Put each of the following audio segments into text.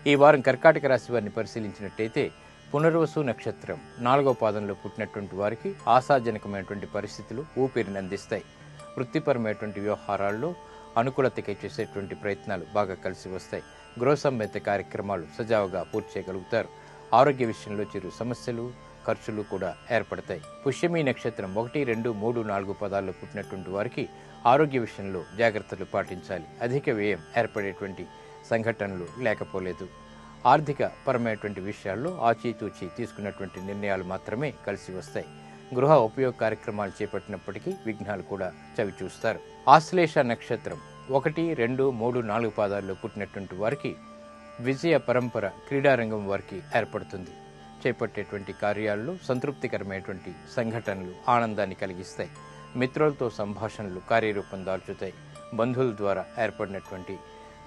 ఈ వారం కర్కాటక రాశి వారిని పరిశీలించినట్టయితే పునర్వసు నక్షత్రం 4వ పాదంలో పుట్టినటువంటి వారికి ఆశాజనకమైనటువంటి పరిస్థితులు ఊపిరిని అందిస్తాయి. వృత్తిపరమైనటువంటి వ్యవహారాల్లో అనుకూలతకై చేసేటువంటి ప్రయత్నాలు బాగా కలిసి వస్తాయి. గృహ సంబంధిత కార్యక్రమాలు సజావుగా పూర్తి చేయగలుగుతారు. ఆరోగ్య విషయంలో చిరు సమస్యలు ఖర్చులు కూడా ఏర్పడతాయి. పుష్యమి నక్షత్రం 1, 2, 3, 4 పదాల్లో పుట్టినటువంటి వారికి ఆరోగ్య విషయంలో జాగ్రత్తలు పాటించాలి. అధిక వ్యయం ఏర్పడేటువంటి సంఘటనలు లేకపోలేదు. ఆర్థిక పరమైనటువంటి విషయాల్లో ఆచితూచి తీసుకున్నటువంటి నిర్ణయాలు మాత్రమే కలిసి వస్తాయి. గృహ ఉపయోగ కార్యక్రమాలు చేపట్టినప్పటికీ విఘ్నాలు కూడా చవి చూస్తారు. ఆశ్లేష నక్షత్రం 1, 2, 3, 4 పాదాల్లో పుట్టినటువంటి వారికి విజయ పరంపర క్రీడారంగం వారికి ఏర్పడుతుంది. చేపట్టేటువంటి కార్యాల్లో సంతృప్తికరమైనటువంటి సంఘటనలు ఆనందాన్ని కలిగిస్తాయి. మిత్రులతో సంభాషణలు కార్యరూపం దాల్చుతాయి. బంధువుల ద్వారా ఏర్పడినటువంటి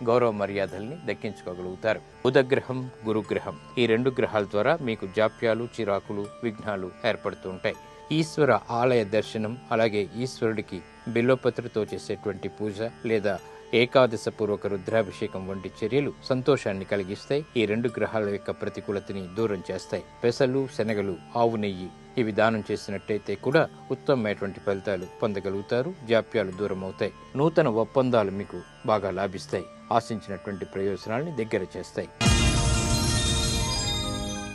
గౌరవ మర్యాదల్ని దక్కించుకోగలుగుతారు. బుధగ్రహం, గురుగ్రహం ఈ 2 గ్రహాల ద్వారా మీకు జాప్యాలు, చిరాకులు, విఘ్నాలు ఏర్పడుతూ ఉంటాయి. ఈశ్వర ఆలయ దర్శనం, అలాగే ఈశ్వరుడికి బిల్వపత్రితో చేసేటువంటి పూజ లేదా ఏకాదశ పూర్వక రుద్రాభిషేకం వంటి చర్యలు సంతోషాన్ని కలిగిస్తాయి. ఈ 2 గ్రహాల యొక్క ప్రతికూలతని దూరం చేస్తాయి. పెసలు, శనగలు, ఆవు నెయ్యి ఇవి దానం చేసినట్టయితే కూడా ఉత్తమమైనటువంటి ఫలితాలు పొందగలుగుతారు. జాప్యాలు దూరం అవుతాయి. నూతన ఒప్పందాలు మీకు బాగా లాభిస్తాయి. ఆశించినటువంటి ప్రయోజనాల్ని దగ్గర చేస్తాయి.